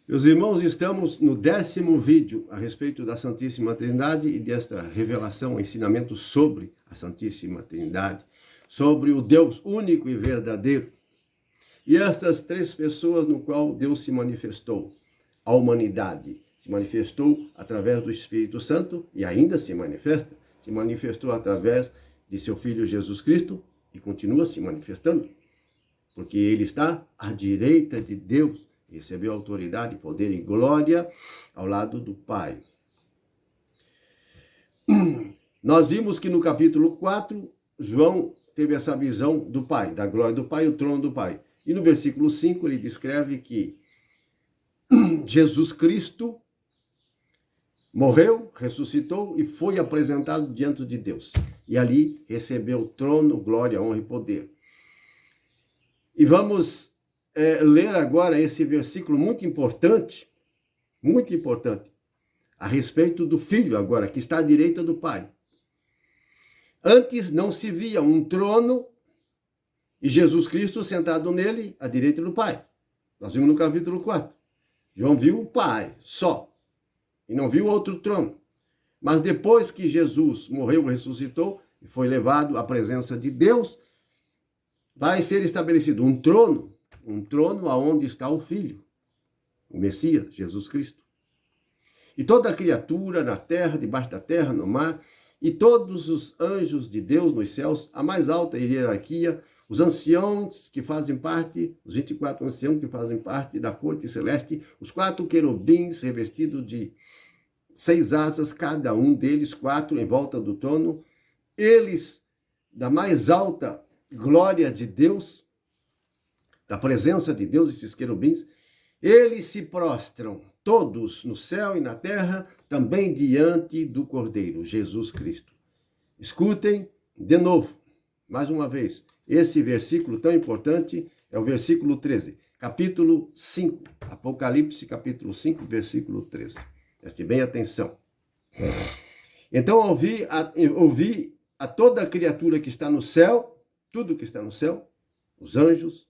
Meus irmãos, estamos no 10º vídeo a respeito da Santíssima Trindade e desta revelação, ensinamento sobre a Santíssima Trindade, sobre o Deus único e verdadeiro. E estas três pessoas no qual Deus se manifestou, a humanidade se manifestou através do Espírito Santo e ainda se manifestou através de seu Filho Jesus Cristo e continua se manifestando, porque ele está à direita de Deus, recebeu autoridade, poder e glória ao lado do Pai. Nós vimos que no capítulo 4, João teve essa visão do Pai, da glória do Pai, o trono do Pai. E no versículo 5 ele descreve que Jesus Cristo morreu, ressuscitou e foi apresentado diante de Deus. E ali recebeu trono, glória, honra e poder. E vamos ler agora esse versículo muito importante, a respeito do Filho agora, que está à direita do Pai. Antes não se via um trono e Jesus Cristo sentado nele à direita do Pai. Nós vimos no capítulo 4. João viu o Pai só e não viu outro trono. Mas depois que Jesus morreu, ressuscitou e foi levado à presença de Deus, vai ser estabelecido um trono aonde está o Filho, o Messias, Jesus Cristo. E toda criatura na terra, debaixo da terra, no mar, e todos os anjos de Deus nos céus, a mais alta hierarquia, os anciãos que fazem parte, os 24 anciãos que fazem parte da corte celeste, os 4 querubins revestidos de 6 asas, cada um deles 4 em volta do trono, eles da mais alta glória de Deus, da presença de Deus, esses querubins, eles se prostram, todos no céu e na terra, também diante do Cordeiro, Jesus Cristo. Escutem de novo, mais uma vez, esse versículo tão importante é o versículo 13, capítulo 5, Apocalipse, capítulo 5, versículo 13. Preste bem atenção. Então, ouvi a toda criatura que está no céu, tudo que está no céu, os anjos,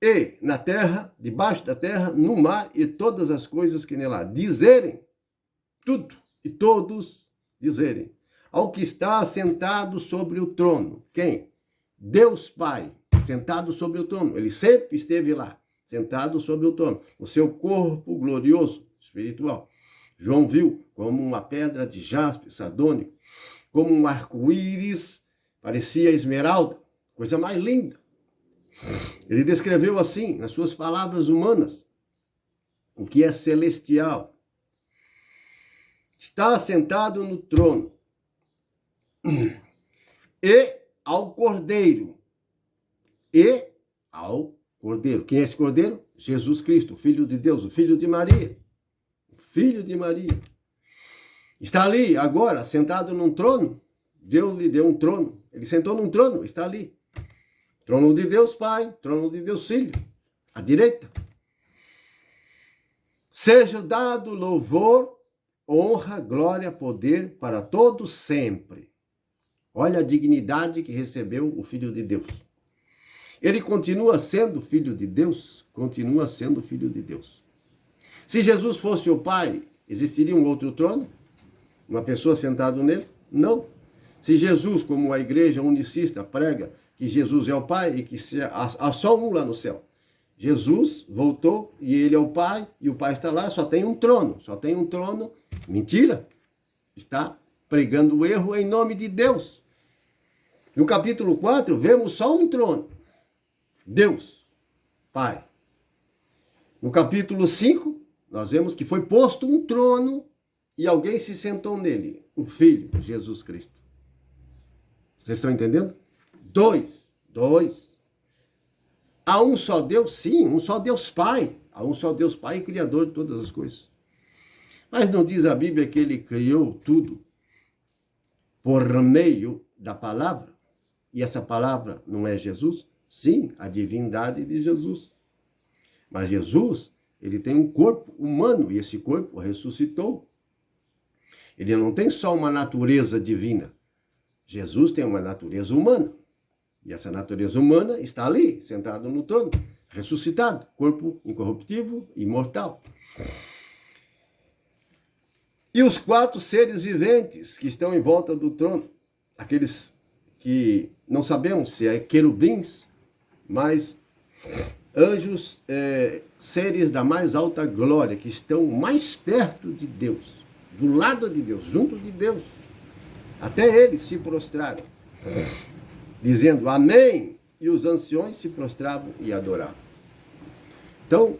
e na terra, debaixo da terra, no mar e todas as coisas que nela há, dizerem, tudo e todos dizerem, ao que está sentado sobre o trono. Quem? Deus Pai, sentado sobre o trono. Ele sempre esteve lá, sentado sobre o trono, o seu corpo glorioso, espiritual. João viu como uma pedra de jaspe, sardônico, como um arco-íris, parecia esmeralda, coisa mais linda. Ele descreveu assim, nas suas palavras humanas, o que é celestial. Está sentado no trono. E ao Cordeiro. Quem é esse Cordeiro? Jesus Cristo, o Filho de Deus, o Filho de Maria. O Filho de Maria. Está ali agora, sentado num trono. Deus lhe deu um trono. Ele sentou num trono, está ali. Trono de Deus Pai, trono de Deus Filho, à direita. Seja dado louvor, honra, glória, poder para todos sempre. Olha a dignidade que recebeu o Filho de Deus. Ele continua sendo Filho de Deus, continua sendo Filho de Deus. Se Jesus fosse o Pai, existiria um outro trono? Uma pessoa sentada nele? Não. Se Jesus, como a igreja unicista prega, que Jesus é o Pai e que há só um lá no céu. Jesus voltou e ele é o Pai e o Pai está lá, só tem um trono. Mentira. Está pregando o erro em nome de Deus. No capítulo 4, vemos só um trono. Deus, Pai. No capítulo 5, nós vemos que foi posto um trono e alguém se sentou nele, o Filho, Jesus Cristo. Vocês estão entendendo? Dois. Há um só Deus? Sim, um só Deus Pai. Há um só Deus Pai, Criador de todas as coisas. Mas não diz a Bíblia que ele criou tudo por meio da palavra? E essa palavra não é Jesus? Sim, a divindade de Jesus. Mas Jesus, ele tem um corpo humano e esse corpo ressuscitou. Ele não tem só uma natureza divina. Jesus tem uma natureza humana. E essa natureza humana está ali, sentado no trono, ressuscitado, corpo incorruptível, imortal. E os 4 seres viventes que estão em volta do trono, aqueles que não sabemos se é querubins, mas anjos, seres da mais alta glória, que estão mais perto de Deus, do lado de Deus, junto de Deus. Até eles se prostraram, dizendo amém, e os anciões se prostravam e adoravam. Então,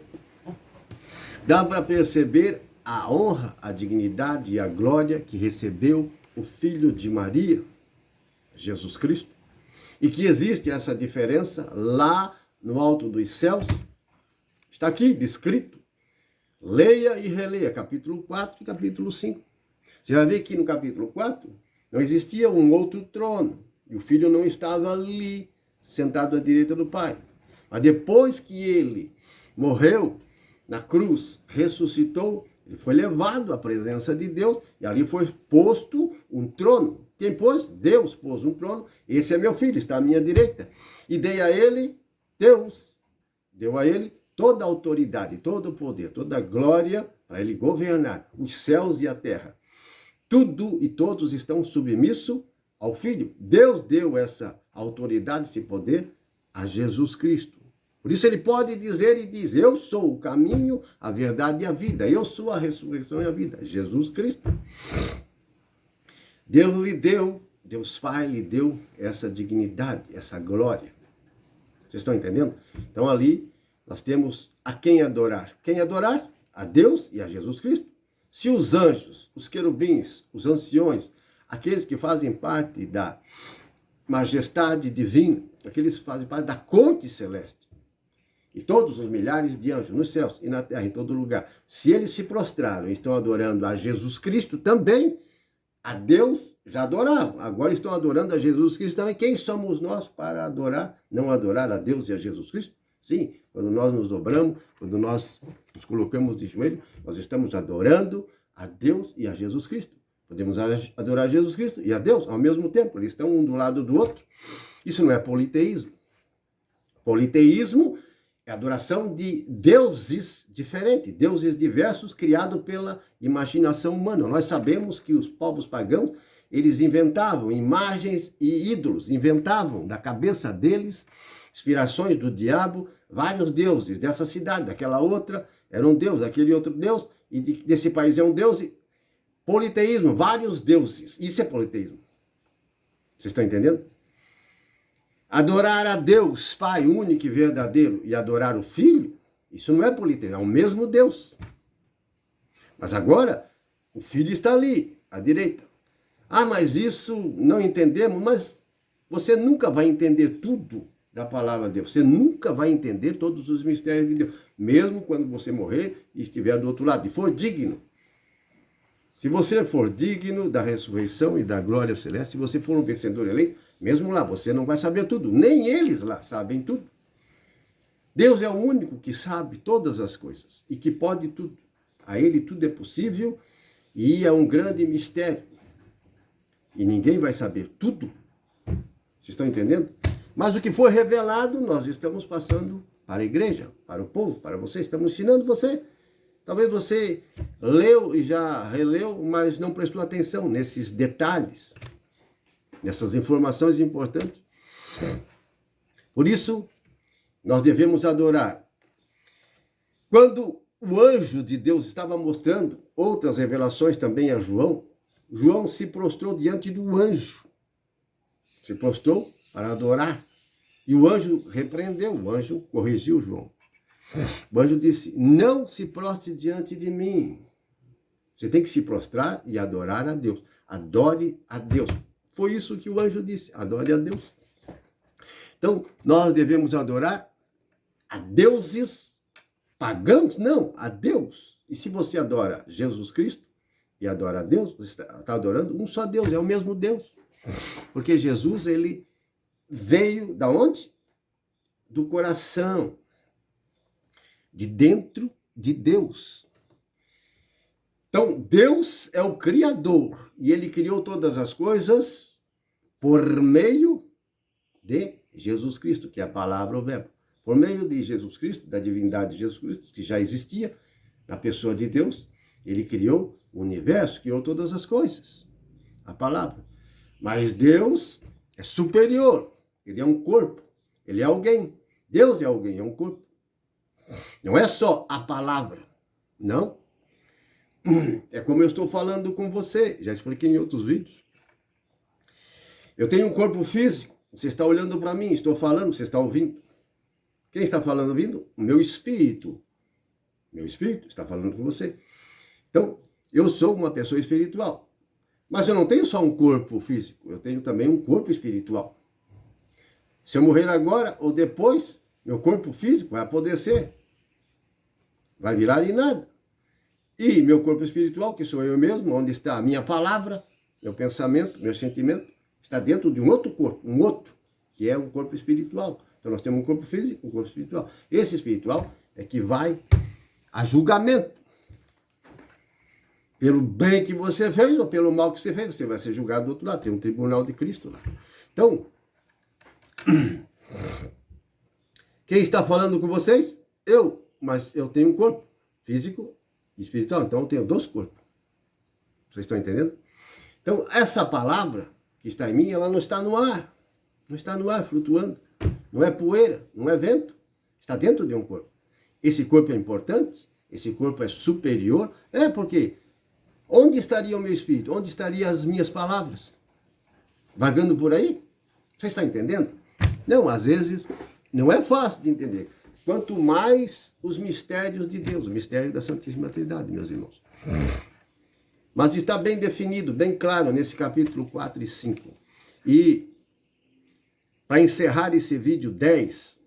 dá para perceber a honra, a dignidade e a glória que recebeu o Filho de Maria, Jesus Cristo, e que existe essa diferença lá no alto dos céus. Está aqui descrito. Leia e releia capítulo 4 e capítulo 5. Você vai ver que no capítulo 4 não existia um outro trono, e o Filho não estava ali, sentado à direita do Pai. Mas depois que ele morreu na cruz, ressuscitou, ele foi levado à presença de Deus, e ali foi posto um trono. Quem pôs? Deus pôs um trono. Esse é meu filho, está à minha direita. E dei a ele, Deus deu a ele toda a autoridade, todo o poder, toda a glória para ele governar os céus e a terra. Tudo e todos estão submissos ao Filho. Deus deu essa autoridade, esse poder a Jesus Cristo. Por isso ele pode dizer e diz, eu sou o caminho, a verdade e a vida. Eu sou a ressurreição e a vida. Jesus Cristo. Deus lhe deu, Deus Pai lhe deu essa dignidade, essa glória. Vocês estão entendendo? Então ali nós temos a quem adorar. Quem adorar? A Deus e a Jesus Cristo. Se os anjos, os querubins, os anciões, aqueles que fazem parte da majestade divina, aqueles que fazem parte da corte celeste, e todos os milhares de anjos nos céus e na terra, em todo lugar, se eles se prostraram e estão adorando a Jesus Cristo também, a Deus já adoravam, agora estão adorando a Jesus Cristo também. Quem somos nós para adorar, não adorar a Deus e a Jesus Cristo? Sim, quando nós nos dobramos, quando nós nos colocamos de joelho, nós estamos adorando a Deus e a Jesus Cristo. Podemos adorar a Jesus Cristo e a Deus ao mesmo tempo, eles estão um do lado do outro. Isso não é politeísmo. Politeísmo é adoração de deuses diferentes, deuses diversos criados pela imaginação humana. Nós sabemos que os povos pagãos, eles inventavam imagens e ídolos, inventavam da cabeça deles inspirações do diabo, vários deuses dessa cidade, daquela outra era um deus, aquele outro deus, e desse país é um deus. Politeísmo, vários deuses, isso é politeísmo. Vocês estão entendendo? Adorar a Deus, Pai único e verdadeiro, e adorar o Filho, isso não é politeísmo, é o mesmo Deus. Mas agora, o Filho está ali, à direita. Ah, mas isso não entendemos, mas você nunca vai entender tudo da palavra de Deus. Você nunca vai entender todos os mistérios de Deus, mesmo quando você morrer e estiver do outro lado, e for digno. Se você for digno da ressurreição e da glória celeste, se você for um vencedor eleito, mesmo lá, você não vai saber tudo. Nem eles lá sabem tudo. Deus é o único que sabe todas as coisas e que pode tudo. A ele tudo é possível e é um grande mistério. E ninguém vai saber tudo. Vocês estão entendendo? Mas o que foi revelado, nós estamos passando para a igreja, para o povo, para você. Estamos ensinando você. Talvez você leu e já releu, mas não prestou atenção nesses detalhes, nessas informações importantes. Por isso, nós devemos adorar. Quando o anjo de Deus estava mostrando outras revelações também a João, João se prostrou diante do anjo. Se prostrou para adorar. E o anjo repreendeu, o anjo corrigiu João. O anjo disse, não se prostre diante de mim. Você tem que se prostrar e adorar a Deus. Adore a Deus. Foi isso que o anjo disse, adore a Deus. Então, nós devemos adorar a deuses pagãos? Não, a Deus. E se você adora Jesus Cristo e adora a Deus, você está adorando um só Deus, é o mesmo Deus. Porque Jesus, ele veio da onde? Do coração. De dentro de Deus. Então, Deus é o Criador. E ele criou todas as coisas por meio de Jesus Cristo, que é a palavra, o verbo. Por meio de Jesus Cristo, da divindade de Jesus Cristo, que já existia na pessoa de Deus, ele criou o universo, criou todas as coisas. A palavra. Mas Deus é superior. Ele é um corpo. Ele é alguém. Deus é alguém, é um corpo. Não é só a palavra. Não. É como eu estou falando com você. Já expliquei em outros vídeos. Eu tenho um corpo físico. Você está olhando para mim. Estou falando, você está ouvindo. Quem está falando, ouvindo? O meu espírito. Meu espírito está falando com você. Então, eu sou uma pessoa espiritual. Mas eu não tenho só um corpo físico. Eu tenho também um corpo espiritual. Se eu morrer agora ou depois, meu corpo físico vai apodrecer. Vai virar em nada. E meu corpo espiritual, que sou eu mesmo, onde está a minha palavra, meu pensamento, meu sentimento, está dentro de um outro corpo, que é um corpo espiritual. Então nós temos um corpo físico, um corpo espiritual. Esse espiritual é que vai a julgamento. Pelo bem que você fez ou pelo mal que você fez, você vai ser julgado do outro lado. Tem um tribunal de Cristo lá. Então, quem está falando com vocês? Eu. Mas eu tenho um corpo físico e espiritual. Então eu tenho dois corpos. Vocês estão entendendo? Então, essa palavra que está em mim, ela não está no ar. Não está no ar flutuando. Não é poeira, não é vento. Está dentro de um corpo. Esse corpo é importante, esse corpo é superior. É porque onde estaria o meu espírito? Onde estariam as minhas palavras? Vagando por aí? Você está entendendo? Não, às vezes não é fácil de entender. Quanto mais os mistérios de Deus, o mistério da Santíssima Trindade, meus irmãos. Mas está bem definido, bem claro nesse capítulo 4 e 5. E para encerrar esse vídeo 10,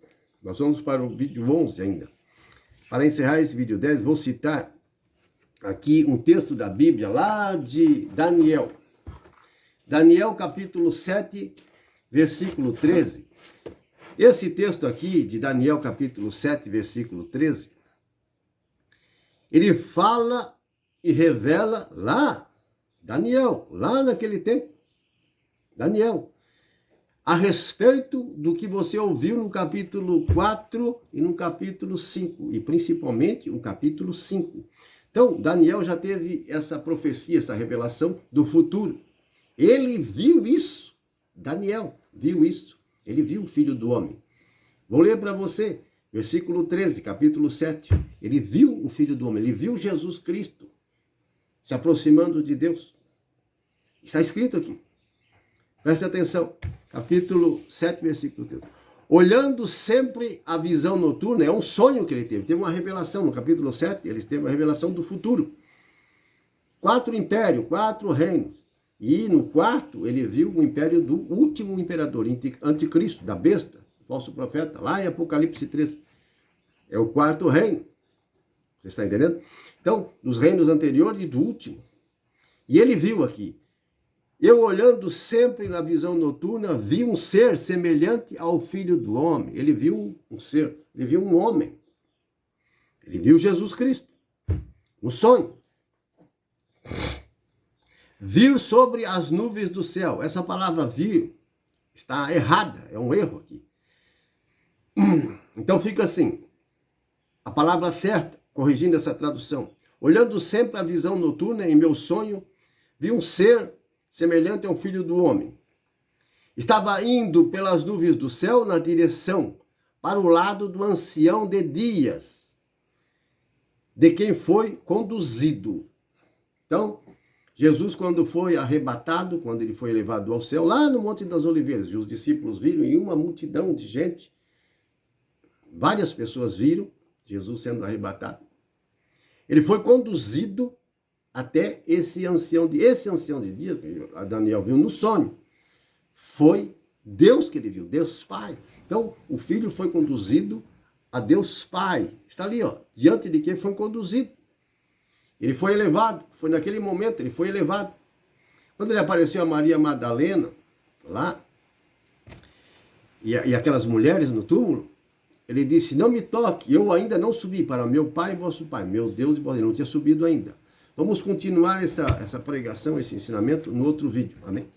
nós vamos para o vídeo 11 ainda. Para encerrar esse vídeo 10, vou citar aqui um texto da Bíblia, lá de Daniel. Daniel, capítulo 7, versículo 13. Esse texto aqui, de Daniel, capítulo 7, versículo 13, ele fala e revela lá, Daniel, lá naquele tempo, Daniel, a respeito do que você ouviu no capítulo 4 e no capítulo 5, e principalmente o capítulo 5. Então, Daniel já teve essa profecia, essa revelação do futuro. Ele viu isso. Daniel viu isso. Ele viu o Filho do Homem. Vou ler para você, versículo 13, capítulo 7. Ele viu o Filho do Homem, ele viu Jesus Cristo se aproximando de Deus. Está escrito aqui. Preste atenção. Capítulo 7, versículo 13. Olhando sempre a visão noturna, é um sonho que ele teve. Teve uma revelação no capítulo 7, ele teve uma revelação do futuro. 4 impérios, 4 reinos. E no quarto, ele viu o império do último imperador, anticristo, da besta, falso profeta, lá em Apocalipse 3. É o quarto reino. Você está entendendo? Então, dos reinos anteriores e do último. E ele viu aqui. Eu, olhando sempre na visão noturna, vi um ser semelhante ao Filho do Homem. Ele viu um ser, ele viu um homem. Ele viu Jesus Cristo. Um sonho. Vir sobre as nuvens do céu. Essa palavra vir está errada, é um erro aqui. Então fica assim, a palavra certa, corrigindo essa tradução. Olhando sempre a visão noturna, em meu sonho, vi um ser semelhante ao Filho do Homem. Estava indo pelas nuvens do céu na direção para o lado do ancião de dias, de quem foi conduzido. Então, Jesus, quando foi arrebatado, quando ele foi levado ao céu, lá no Monte das Oliveiras, e os discípulos viram, e uma multidão de gente, várias pessoas viram Jesus sendo arrebatado. Ele foi conduzido até esse ancião de dias, que Daniel viu no sonho. Foi Deus que ele viu, Deus Pai. Então, o filho foi conduzido a Deus Pai. Está ali, ó, diante de quem foi conduzido. Ele foi elevado, foi naquele momento, ele foi elevado. Quando ele apareceu a Maria Madalena, lá, e aquelas mulheres no túmulo, ele disse, não me toque, eu ainda não subi para meu Pai e vosso Pai, meu Deus e vosso, ele não tinha subido ainda. Vamos continuar essa pregação, esse ensinamento no outro vídeo, amém?